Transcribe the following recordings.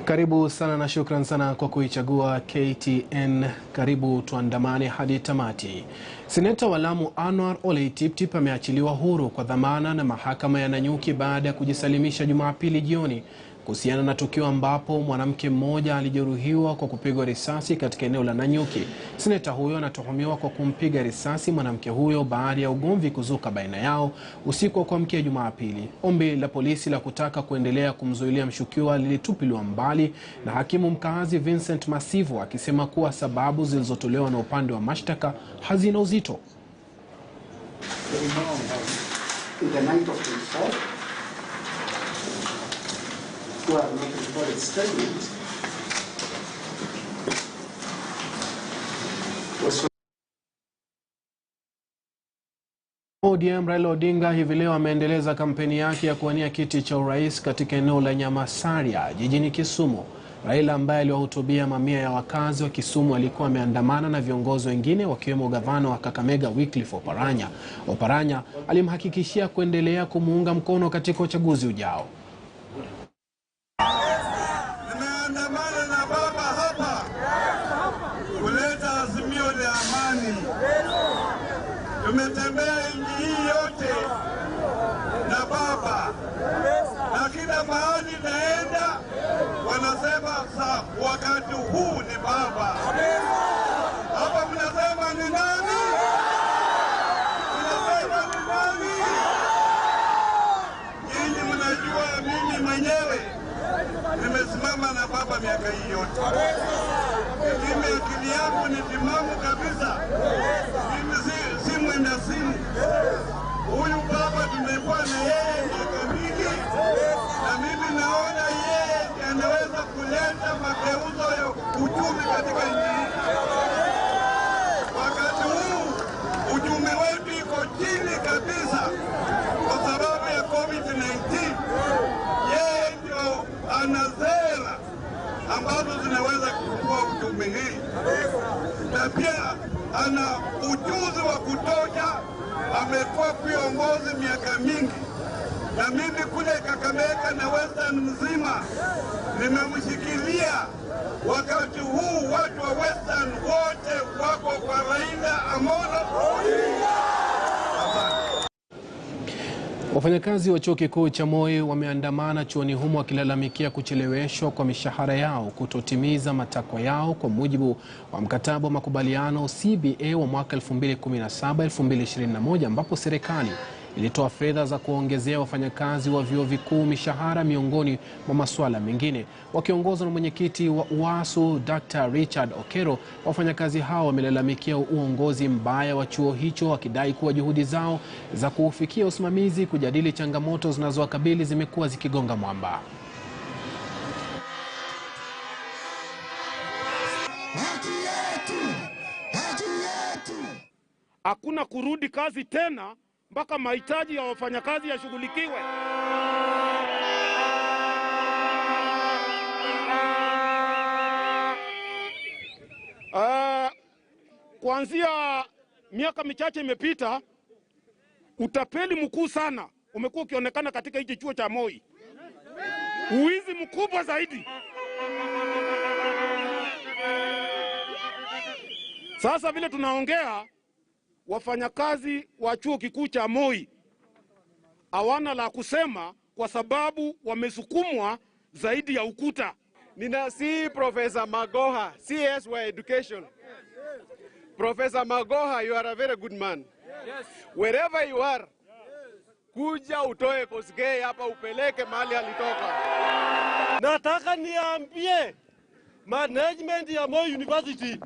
Karibu sana na shukran sana kwa kuichagua KTN. Karibu tuandamane hadi tamati. Seneta wa Lamu Anwar Loitiptip ameachiliwa huru kwa dhamana na mahakama ya Nanyuki baada ya kujisalimisha Jumapili jioni kuhusiana na tukio ambapo mwanamke mmoja alijeruhiwa kwa kupigwa risasi katika eneo la Nanyuki. Seneta huyo anatuhumiwa kwa kumpiga risasi mwanamke huyo baada ya ugomvi kuzuka baina yao usiku wa kuamkia Jumapili. Ombi la polisi la kutaka kuendelea kumzuilia mshukiwa lilitupiliwa mbali na hakimu mkaazi Vincent Masivo akisema kuwa sababu zilizotolewa na upande wa mashtaka hazina uzito. ODM Raila Odinga hivi leo ameendeleza kampeni yake ya kuwania kiti cha urais katika eneo la Nyamasaria jijini Kisumu. Raila ambaye aliwahutubia mamia ya wakazi wa Kisumu alikuwa ameandamana na viongozi wengine wakiwemo gavana wa Kakamega Wycliffe Oparanya. Oparanya alimhakikishia kuendelea kumuunga mkono katika uchaguzi ujao. Nimeandamana na baba hapa kuleta azimio la amani. Tumetembea nchi hii yote na baba, na kila mahali naenda wanasema wakati huu ni baba. Hapa mnasema ni nani? Mnasema ni nani? Nyinyi mnajua mimi mwenyewe nimesimama na baba miaka hii yote. Mimi akili yangu ni timamu kabisa. Mimi si mwenda simu. Huyu baba tumekuwa na yeye miaka mingi, na mimi naona yeye anaweza kuleta mageuzo ya uchumi katika nchi hii. Wakati huu uchumi wetu iko chini kabisa kwa sababu ya COVID-19. Yeye ndio ana sera ambazo zinaweza kufufua uchumi hii, na pia ana ujuzi wa kutosha. Amekuwa kiongozi miaka mingi, na mimi kule Kakamega na Western mzima nimemshikilia. Wakati huu watu wa Western wote wako kwa Raila Amolo Odinga. Wafanyakazi wa chuo kikuu cha Moi wameandamana chuoni humo wakilalamikia kucheleweshwa kwa mishahara yao, kutotimiza matakwa yao kwa mujibu wa mkataba wa makubaliano CBA wa mwaka 2017-2021 ambapo serikali ilitoa fedha za kuongezea wafanyakazi wa vyuo vikuu mishahara miongoni mwa masuala mengine. Wakiongozwa na mwenyekiti wa UASU Dr. Richard Okero, wafanyakazi hao wamelalamikia uongozi mbaya wa chuo hicho wakidai kuwa juhudi zao za kufikia usimamizi kujadili changamoto zinazowakabili zimekuwa zikigonga mwamba. Hakuna kurudi kazi tena mpaka mahitaji ya wafanyakazi yashughulikiwe. Kuanzia miaka michache imepita, utapeli mkuu sana umekuwa ukionekana katika hiki chuo cha Moi. Uwizi mkubwa zaidi. Sasa vile tunaongea, wafanyakazi wa chuo kikuu cha Moi hawana la kusema kwa sababu wamesukumwa zaidi ya ukuta. Ninasi Professor Magoha, CS wa Education. Professor Magoha, you are a very good man. Yes. Wherever you are, kuja utoe Kosgei hapa upeleke mahali alitoka. Nataka niambie management ya Moi University,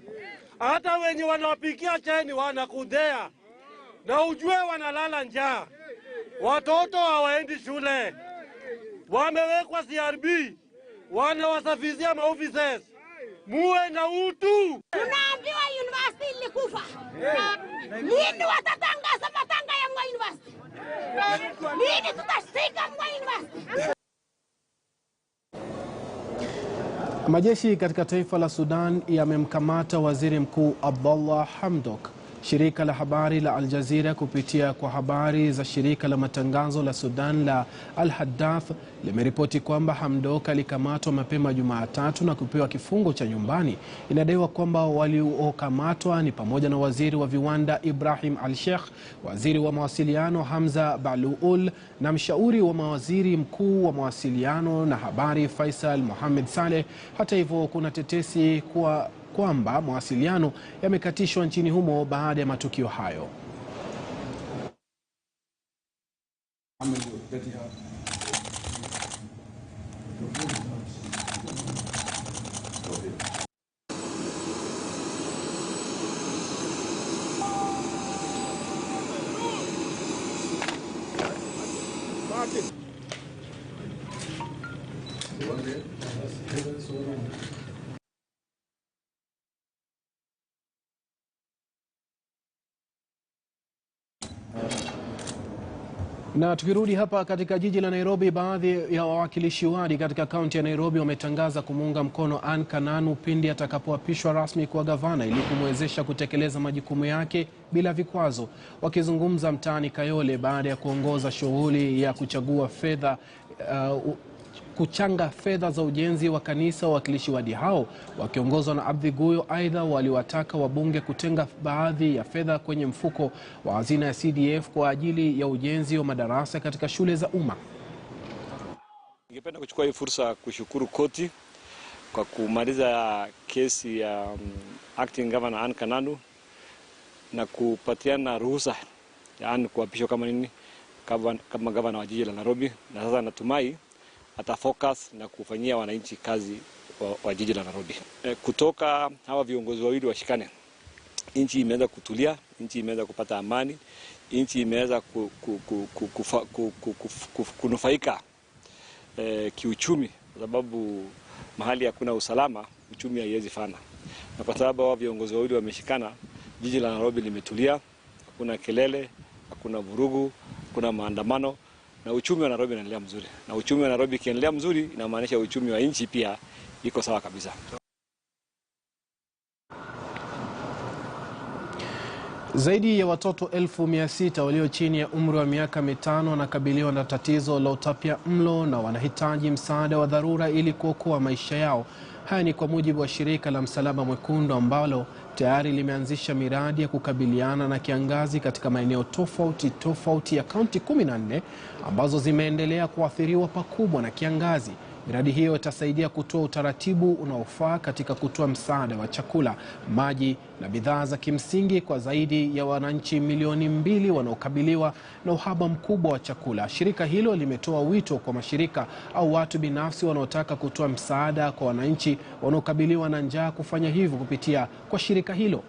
hata wenye wanapikia cheni wanakudea, na ujue wanalala njaa. Watoto hawaendi shule, wamewekwa CRB, wanawasafizia maoffices. Muwe na utu. Tunaambiwa university ilikufa. Lini watatangaza matanga ya Moi University? Lini tutashika Moi University? Majeshi katika taifa la Sudan yamemkamata waziri mkuu Abdullah Hamdok Shirika la habari la Al Jazeera kupitia kwa habari za shirika la matangazo la Sudan la Al Haddath limeripoti kwamba Hamdok alikamatwa mapema Jumatatu na kupewa kifungo cha nyumbani. Inadaiwa kwamba waliokamatwa ni pamoja na waziri wa viwanda Ibrahim Al-Sheikh, waziri wa mawasiliano Hamza Baluul na mshauri wa mawaziri mkuu wa mawasiliano na habari Faisal Mohamed Saleh. Hata hivyo, kuna tetesi kwamba mawasiliano yamekatishwa nchini humo baada ya matukio hayo. Na tukirudi hapa katika jiji la Nairobi, baadhi ya wawakilishi wadi katika kaunti ya Nairobi wametangaza kumuunga mkono Anne Kananu pindi atakapoapishwa rasmi kwa gavana ili kumwezesha kutekeleza majukumu yake bila vikwazo. Wakizungumza mtaani Kayole baada ya kuongoza shughuli ya kuchanga fedha za ujenzi wa kanisa, wawakilishi wadi hao wakiongozwa na Abdi Guyo aidha waliwataka wabunge kutenga baadhi ya fedha kwenye mfuko wa hazina ya CDF kwa ajili ya ujenzi wa madarasa katika shule za umma. Ningependa kuchukua hii fursa kushukuru koti kwa kumaliza kesi ya acting governor Anne Kananu na kupatiana ruhusa ya Anne kuapishwa kama gavana wa jiji la Nairobi, na sasa natumai atafocus na kufanyia wananchi kazi wa jiji la Nairobi. Kutoka hawa viongozi wawili washikane, nchi imeweza kutulia, nchi imeweza kupata amani, nchi imeweza kunufaika kiuchumi, kwa sababu mahali hakuna usalama uchumi haiwezi fana. Na kwa sababu hawa viongozi wawili wameshikana, jiji la Nairobi limetulia, hakuna kelele, hakuna vurugu, hakuna maandamano, na uchumi wa Nairobi unaendelea mzuri. Na uchumi wa Nairobi kiendelea mzuri, inamaanisha uchumi wa nchi pia iko sawa kabisa. Zaidi ya watoto 1600 walio chini ya umri wa miaka 5 wanakabiliwa na tatizo la utapia mlo na wanahitaji msaada wa dharura ili kuokoa maisha yao. Haya ni kwa mujibu wa shirika la Msalaba Mwekundu ambalo tayari limeanzisha miradi ya kukabiliana na kiangazi katika maeneo tofauti ya kaunti 14 ambazo zimeendelea kuathiriwa pakubwa na kiangazi. Miradi hiyo itasaidia kutoa utaratibu unaofaa katika kutoa msaada wa chakula, maji na bidhaa za kimsingi kwa zaidi ya wananchi milioni 2 wanaokabiliwa na uhaba mkubwa wa chakula. Shirika hilo limetoa wito kwa mashirika au watu binafsi wanaotaka kutoa msaada kwa wananchi wanaokabiliwa na njaa kufanya hivyo kupitia kwa shirika hilo.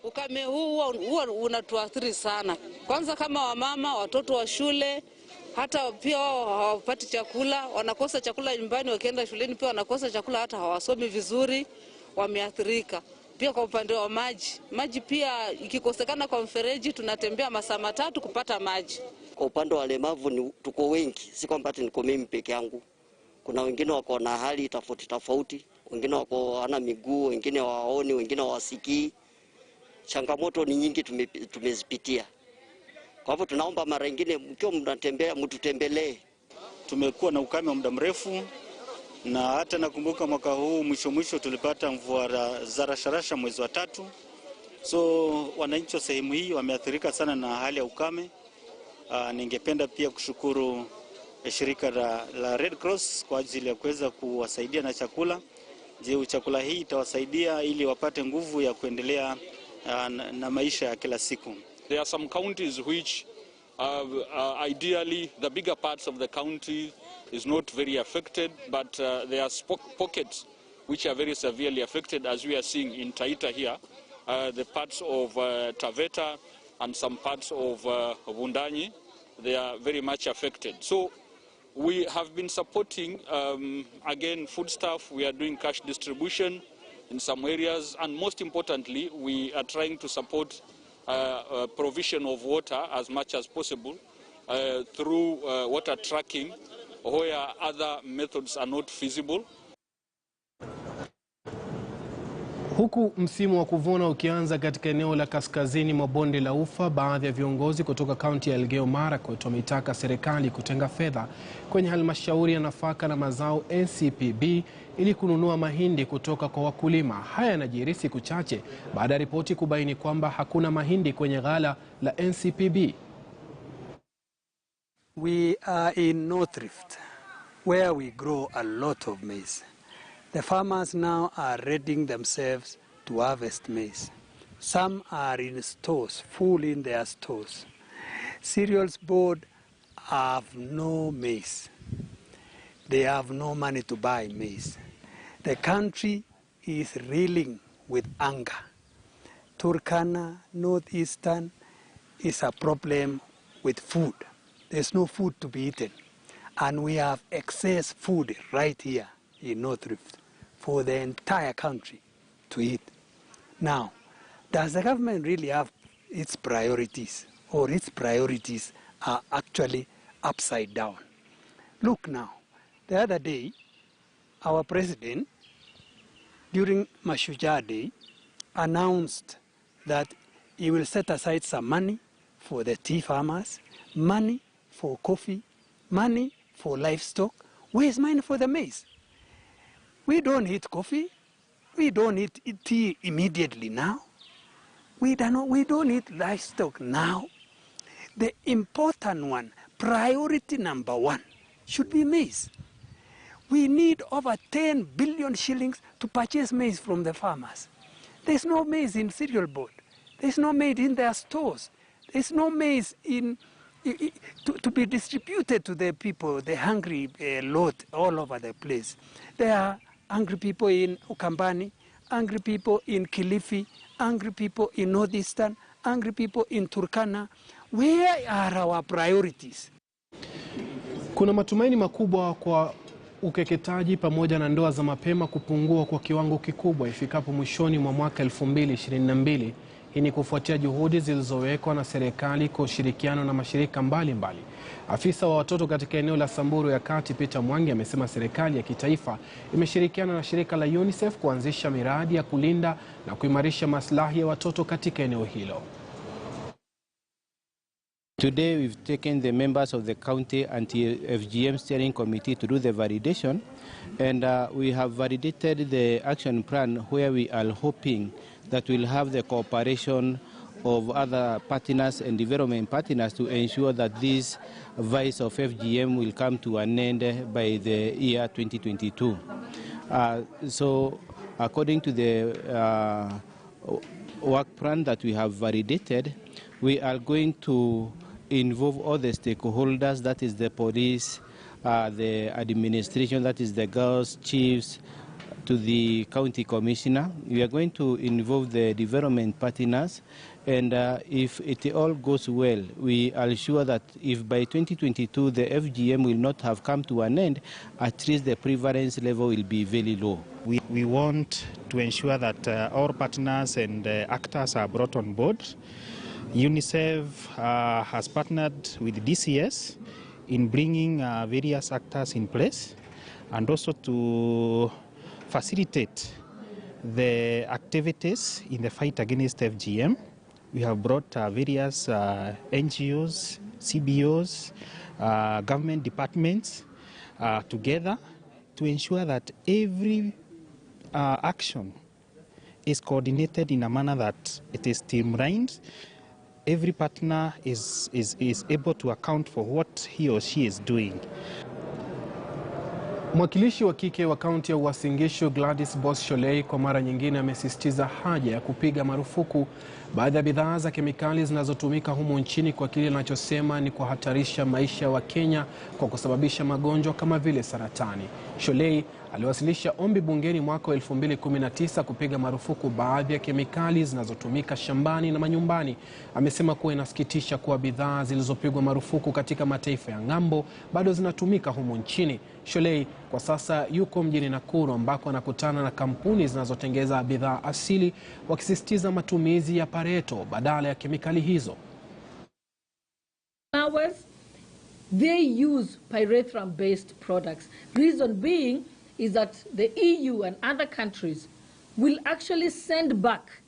Ukame huu unatuathiri sana. Kwanza kama wamama, watoto wa shule, hata pia wao hawapati chakula, wanakosa chakula nyumbani, wakienda shuleni pia wanakosa chakula, hata hawasomi vizuri, wameathirika. Pia kwa upande wa maji pia ikikosekana kwa mfereji tunatembea masaa 3 kupata maji. Kwa upande wa walemavu tuko wengi, si kwamba niko mimi peke yangu. Kuna wengine wako na hali tofauti, wengine wako hana miguu, wengine hawaoni, wengine hawasikii. Changamoto ni nyingi tumezipitia. Kwa hivyo tunaomba mara nyingine mkiwa mnatembea mtutembelee. Tumekuwa na ukame wa muda mrefu, na hata nakumbuka mwaka huu mwisho tulipata mvua za rasharasha mwezi wa 3. So wananchi wa sehemu hii wameathirika sana na hali ya ukame. Ningependa pia kushukuru shirika la Red Cross kwa ajili ya kuweza kuwasaidia na chakula. Chakula hii itawasaidia ili wapate nguvu ya kuendelea na maisha ya kila siku. There are some counties which ideally the bigger parts of the county is not very affected, but there are pockets which are very severely affected, as we are seeing in Taita here, the parts of Taveta and some parts of Wundanyi, they are very much affected. So we have been supporting, again, foodstuff. We are doing cash distribution in some areas, and most importantly, we are trying to support provision of water as much as possible through water tracking where other methods are not feasible. Huku msimu wa kuvuna ukianza katika eneo la kaskazini mwa bonde la Ufa, baadhi ya viongozi kutoka kaunti ya Elgeyo Marakwet wameitaka serikali kutenga fedha kwenye halmashauri ya nafaka na mazao NCPB ili kununua mahindi kutoka kwa wakulima. Haya yanajiri siku chache baada ya ripoti kubaini kwamba hakuna mahindi kwenye ghala la NCPB. We are in North Rift, where we grow a lot of maize. The farmers now are readying themselves to harvest maize. Some are in stores, full in their stores. Cereals board have no maize. They have no money to buy maize. The country is reeling with hunger. Turkana, Northeastern, is a problem with food. There's no food to be eaten. And we have excess food right here in North Rift for the entire country to eat. Now, does the government really have its priorities, or its priorities are actually upside down? Look now, the other day, our president, during Mashujaa Day, announced that he will set aside some money for the tea farmers, money for coffee, money for livestock. Where's money for the maize? We don't eat coffee. We don't eat tea immediately now. We don't eat livestock now. The important one, priority number one, should be maize. We need over 10 billion shillings to purchase maize from the farmers. There's no maize in cereal board. There's no maize in their stores. There's no maize to be distributed to the people, the hungry lot all over the place. There are hungry people in Ukambani, hungry people in Kilifi, hungry people in Northeastern, hungry people in Turkana. Where are our priorities? Kuna matumaini makubwa kwa ukeketaji pamoja na ndoa za mapema kupungua kwa kiwango kikubwa ifikapo mwishoni mwa mwaka 2022. Hii ni kufuatia juhudi zilizowekwa na serikali kwa ushirikiano na mashirika mbalimbali. Afisa wa watoto katika eneo la Samburu ya Kati, Peter Mwangi, amesema serikali ya kitaifa imeshirikiana na shirika la UNICEF kuanzisha miradi ya kulinda na kuimarisha maslahi ya watoto katika eneo hilo. Today we've taken the members of the county anti-FGM steering committee to do the validation, and we have validated the action plan where we are hoping that we'll have the cooperation of other partners and development partners to ensure that this vice of FGM will come to an end by the year 2022. So according to the work plan that we have validated, we are going to involve all the stakeholders, that is the police, the administration, that is the girls, chiefs, to the county commissioner. We are going to involve the development partners, and if it all goes well, we are sure that if by 2022 the FGM will not have come to an end, at least the prevalence level will be very low. We want to ensure that all partners and actors are brought on board. UNICEF has partnered with DCS in bringing various actors in place, and also to facilitate the activities in the fight against FGM. We have brought various NGOs, CBOs, government departments together to ensure that every action is coordinated in a manner that it is streamlined. Every partner is able to account for what he or she is doing. Mwakilishi wa kike wa kaunti ya Uasin Gishu Gladys Boss-Sholei kwa mara nyingine amesisitiza haja ya kupiga marufuku baadhi ya bidhaa za kemikali zinazotumika humu nchini kwa kile anachosema ni kuhatarisha maisha wa Kenya kwa kusababisha magonjwa kama vile saratani. Sholei aliwasilisha ombi bungeni mwaka 2019 kupiga marufuku baadhi ya kemikali zinazotumika shambani na manyumbani. Amesema kuwa inasikitisha kuwa bidhaa zilizopigwa marufuku katika mataifa ya ng'ambo bado zinatumika humu nchini. Sholei kwa sasa yuko mjini Nakuru ambako anakutana na kampuni zinazotengeza bidhaa asili wakisisitiza matumizi ya pareto badala ya kemikali hizo. They use pyrethrum-based products. Reason being is that the EU and other countries will actually send back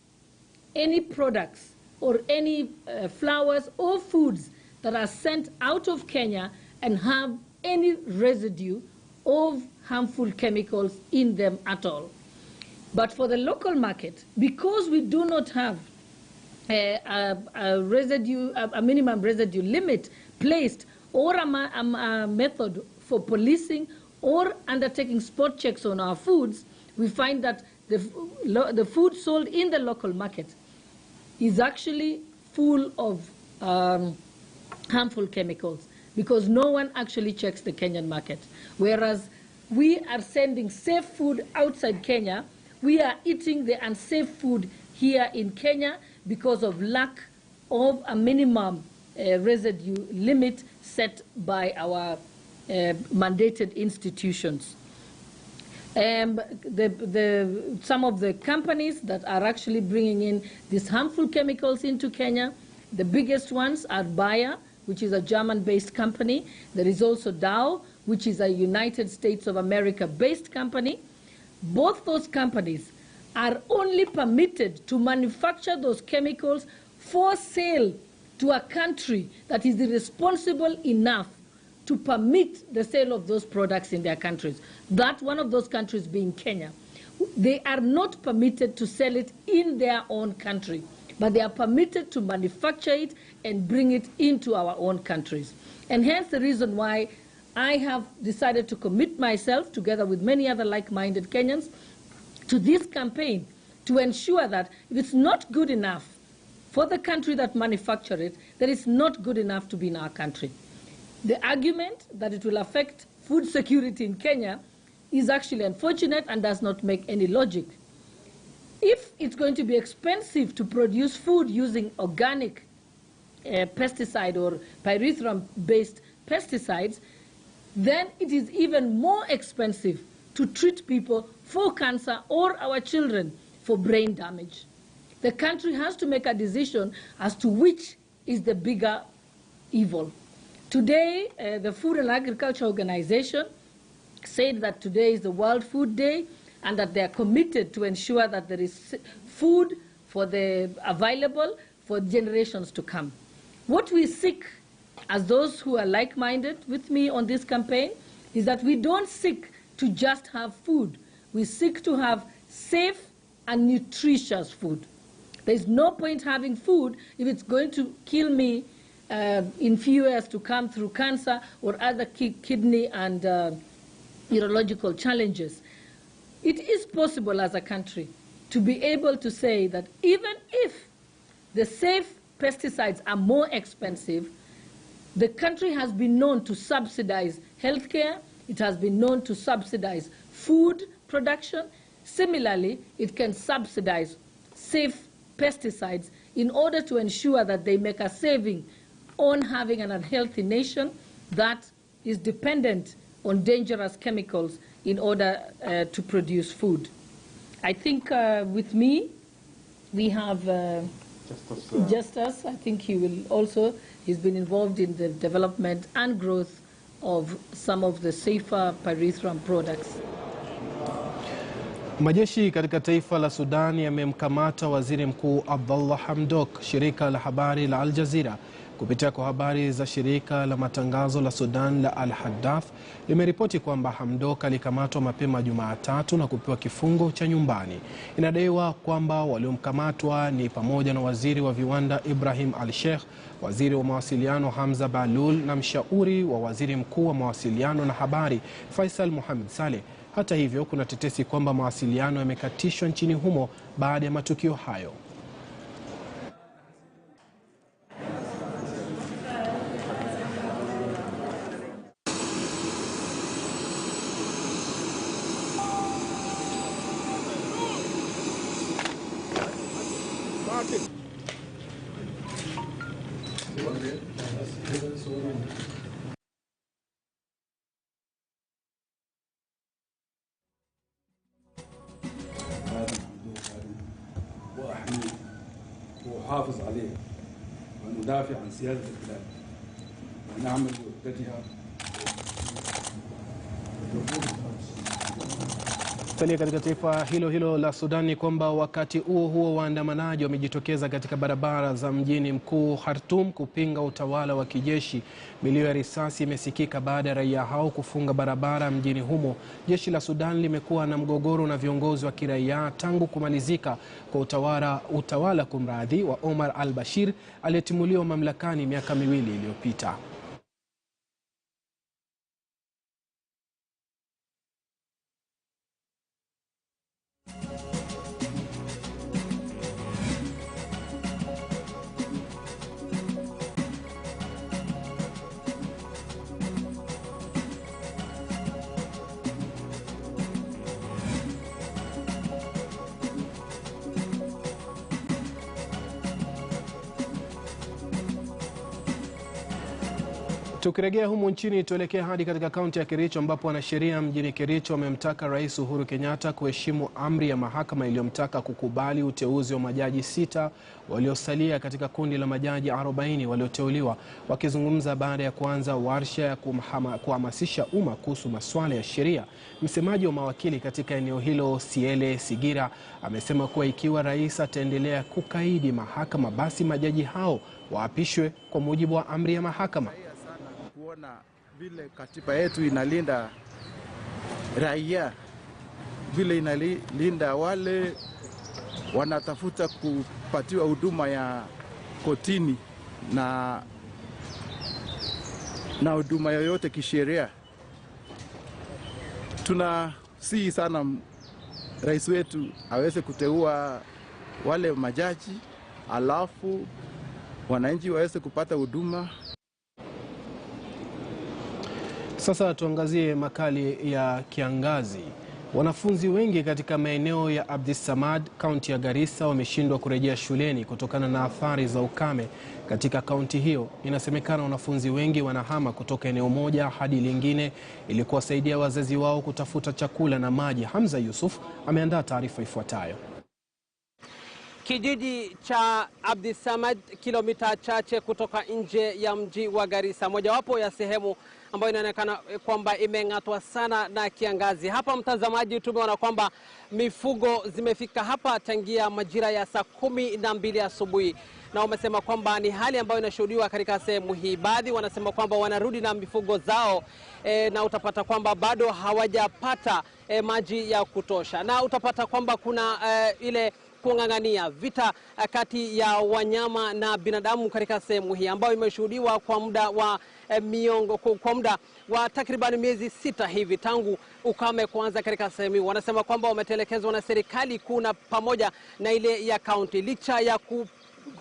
any products or any flowers or foods that are sent out of Kenya and have any residue of harmful chemicals in them at all. But for the local market, because we do not have a minimum residue limit placed or a method for policing or undertaking spot checks on our foods, we find that the food sold in the local market is actually full of harmful chemicals because no one actually checks the Kenyan market. Whereas we are sending safe food outside Kenya, we are eating the unsafe food here in Kenya because of lack of a minimum residue limit set by our mandated institutions. Some of the companies that are actually bringing in these harmful chemicals into Kenya, the biggest ones are Bayer, which is a German-based company. There is also Dow, which is a United States of America-based company. Both those companies are only permitted to manufacture those chemicals for sale to a country that is irresponsible enough to permit the sale of those products in their countries. That one of those countries being Kenya. They are not permitted to sell it in their own country, but they are permitted to manufacture it and bring it into our own countries. And hence the reason why I have decided to commit myself, together with many other like-minded Kenyans, to this campaign to ensure that if it's not good enough for the country that manufactures it, that it's not good enough to be in our country. The argument that it will affect food security in Kenya is actually unfortunate and does not make any logic. If it's going to be expensive to produce food using organic pesticide or pyrethrum-based pesticides, then it is even more expensive to treat people for cancer or our children for brain damage. The country has to make a decision as to which is the bigger evil. Today, the Food and Agriculture Organization said that today is the World Food Day and that they are committed to ensure that there is food available for generations to come. What we seek as those who are like-minded with me on this campaign is that we don't seek to just have food. We seek to have safe and nutritious food. There's no point having food if it's going to kill me in few years to come through cancer or other kidney and neurological challenges. It is possible as a country to be able to say that even if the safe pesticides are more expensive, the country has been known to subsidize healthcare, it has been known to subsidize food production. Similarly, it can subsidize safe pesticides in order to ensure that they make a saving on having an unhealthy nation that is dependent on dangerous chemicals in order to produce food. I think with me, we have Justus. I think he will also, he's been involved in the development and growth of some of the safer pyrethrum products. Majeshi katika taifa la Sudan yamemkamata Waziri Mkuu Abdullah Hamdok. Shirika la habari la Al Jazeera kupitia kwa habari za shirika la matangazo la Sudan la Al Hadaf limeripoti kwamba Hamdok alikamatwa mapema Jumatatu na kupewa kifungo cha nyumbani. Inadaiwa kwamba waliomkamatwa ni pamoja na waziri wa viwanda Ibrahim Al-Sheikh, waziri wa mawasiliano Hamza Balul na mshauri wa waziri mkuu wa mawasiliano na habari Faisal Mohamed Saleh. Hata hivyo, kuna tetesi kwamba mawasiliano yamekatishwa nchini humo baada ya matukio hayo. وحافظ عليه وندافع عن سيادة البلاد ونعمل بوحدتها. Tusalia katika taifa hilo hilo la Sudan ni kwamba wakati huo waandamanaji wamejitokeza katika barabara za mjini mkuu Khartoum kupinga utawala wa kijeshi. Milio ya risasi imesikika baada ya raia hao kufunga barabara mjini humo. Jeshi la Sudan limekuwa na mgogoro na viongozi wa kiraia tangu kumalizika kwa utawala kumradhi wa Omar al-Bashir aliyetimuliwa mamlakani miaka 2 iliyopita. Tukirejea humu nchini, tuelekea hadi katika kaunti ya Kericho ambapo wanasheria mjini Kericho wamemtaka Rais Uhuru Kenyatta kuheshimu amri ya mahakama iliyomtaka kukubali uteuzi wa majaji 6 waliosalia katika kundi la majaji 40 walioteuliwa. Wakizungumza baada ya kuanza warsha ya kuhamasisha umma kuhusu masuala ya sheria, msemaji wa mawakili katika eneo hilo Siele Sigira amesema kuwa ikiwa rais ataendelea kukaidi mahakama, basi majaji hao waapishwe kwa mujibu wa amri ya mahakama. Kuona vile katiba yetu inalinda raia, vile inalinda wale wanatafuta kupatiwa huduma ya kotini na huduma yoyote kisheria. Tunasihi sana rais wetu aweze kuteua wale majaji, alafu wananchi waweze kupata huduma. Sasa tuangazie makali ya kiangazi. Wanafunzi wengi katika maeneo ya Abdisamad, kaunti ya Garissa, wameshindwa kurejea shuleni kutokana na athari za ukame katika kaunti hiyo. Inasemekana wanafunzi wengi wanahama kutoka eneo moja hadi lingine ili kuwasaidia wazazi wao kutafuta chakula na maji. Hamza Yusuf ameandaa taarifa ifuatayo. Kijiji cha Abdisamad, kilomita chache kutoka nje ya mji wa Garissa, mojawapo ya sehemu ambayo inaonekana kwamba imeng'atwa sana na kiangazi. Hapa mtazamaji, tumeona kwamba mifugo zimefika hapa tangia majira ya saa 12 asubuhi, na wamesema kwamba ni hali ambayo inashuhudiwa katika sehemu hii. Baadhi wanasema kwamba wanarudi na mifugo zao na utapata kwamba bado hawajapata maji ya kutosha, na utapata kwamba kuna ile kung'ang'ania vita kati ya wanyama na binadamu katika sehemu hii ambayo imeshuhudiwa kwa muda wa kwa muda wa takriban miezi 6 hivi tangu ukame kuanza katika sehemu hii. Wanasema kwamba wametelekezwa na serikali kuu na pamoja na ile ya kaunti licha ya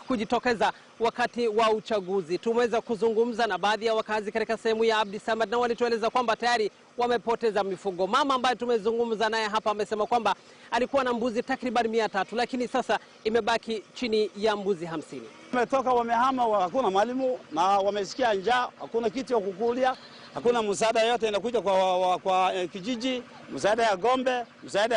kujitokeza wakati wa uchaguzi. Tumeweza kuzungumza na baadhi ya wakazi katika sehemu ya Abdisamad na walitueleza kwamba tayari wamepoteza mifugo. Mama ambaye tumezungumza naye hapa amesema kwamba alikuwa na mbuzi takriban 300 lakini sasa imebaki chini ya mbuzi 50. Wametoka wamehama, hakuna mwalimu na wamesikia njaa, hakuna kitu ya kukulia, hakuna msaada yote inakuja kwa kijiji, msaada ya gombe, msaada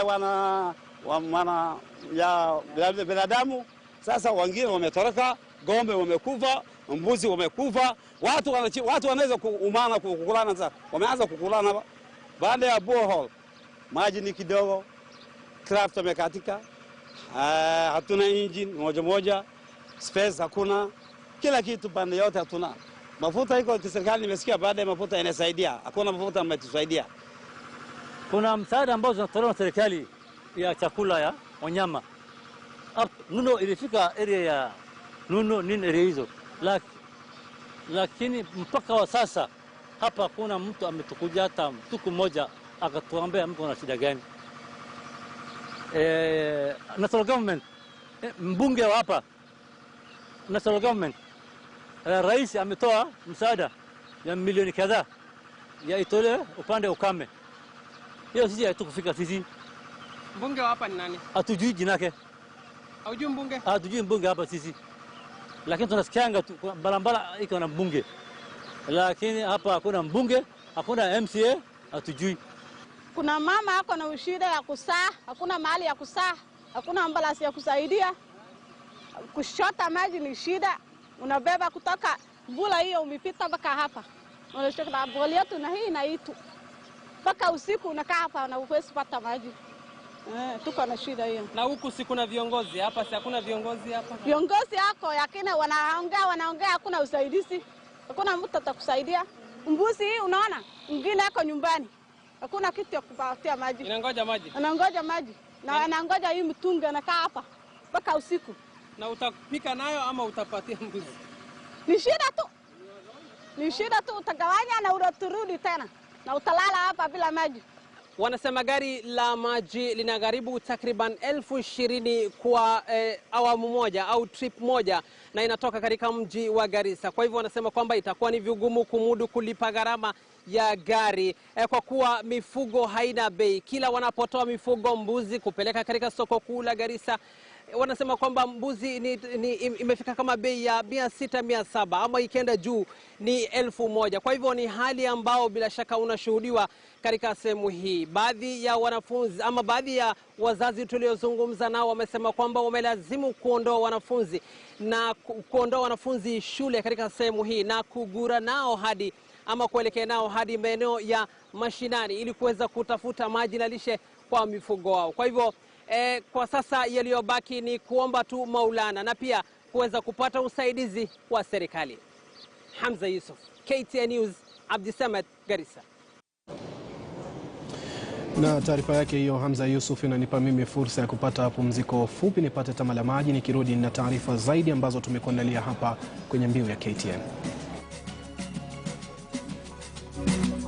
ya binadamu. Sasa wengine wametoroka, gombe wamekufa, mbuzi wamekufa, watu wanaweza kuumana kukulana. Sasa wameanza kukulana baada ya borehole, maji ni kidogo, craft wamekatika, hatuna engine moja, space hakuna, kila kitu pande yote hatuna. Mafuta iko serikali nimesikia baada ya mafuta inasaidia, hakuna mafuta ametusaidia. Kuna msaada ambao zinatolewa na serikali ya chakula ya wanyama. Nuno ilifika area ya Nuno nini area hizo, lakini mpaka wa sasa hapa kuna mtu ametukuja hata mtu mmoja akatuambia mko na shida gani. National government, mbunge wa hapa national government, rais ametoa msaada ya milioni kadhaa ya itolewe upande ukame. Hiyo sisi hatukufika sisi. Mbunge wa hapa ni nani? Hatujui jina lake. Haujui mbunge? Hatujui mbunge hapa sisi. Lakini tunasikianga barabara iko na mbunge. Lakini hapa hakuna mbunge, hakuna MCA, hatujui. Kuna mama hako na ushida ya kusaa, hakuna mahali ya kusaa, hakuna ambulance ya kusaidia. Kushota maji ni shida, unabeba kutoka bula hiyo umepita mpaka hapa. Unashika boli yetu na hii na itu. Mpaka usiku unakaa hapa na uwezi pata maji. Tuko na shida hiyo. Na huku si kuna viongozi hapa, si hakuna viongozi hapa? Viongozi hako yakina wanaongea, hakuna usaidizi. Hakuna mtu atakusaidia. Mbuzi hii unaona, mwingine yako nyumbani. Hakuna kitu ya kupatia maji. Inangoja maji. Anangoja maji. Na anangoja hii mtungi anakaa hapa mpaka usiku. Na utapika nayo ama utapatia mbuzi? Ni shida tu. Ni shida tu, utagawanya na utarudi tena. Na utalala hapa bila maji. Wanasema gari la maji linagharimu takriban 20,000 kwa awamu moja au trip moja, na inatoka katika mji wa Garissa. Kwa hivyo wanasema kwamba itakuwa ni vigumu kumudu kulipa gharama ya gari kwa kuwa mifugo haina bei. Kila wanapotoa mifugo mbuzi kupeleka katika soko kuu la Garissa, wanasema kwamba mbuzi imefika kama bei ya 600-700 ama ikienda juu ni 1,000. Kwa hivyo ni hali ambao bila shaka unashuhudiwa katika sehemu hii. Baadhi ya wanafunzi ama baadhi ya wazazi tuliozungumza nao wamesema kwamba wamelazimu kuondoa wanafunzi shule katika sehemu hii na kugura nao hadi ama kuelekea nao hadi maeneo ya mashinani ili kuweza kutafuta maji na lishe kwa mifugo wao. Kwa hivyo kwa sasa yaliyobaki ni kuomba tu Maulana na pia kuweza kupata usaidizi wa serikali. Hamza Yusuf, KTN News, Abdisamad, Garissa. Na taarifa yake hiyo Hamza Yusuf inanipa mimi fursa ya kupata pumziko fupi, nipate tama la maji. Nikirudi na taarifa zaidi ambazo tumekuandalia hapa kwenye Mbiu ya KTN.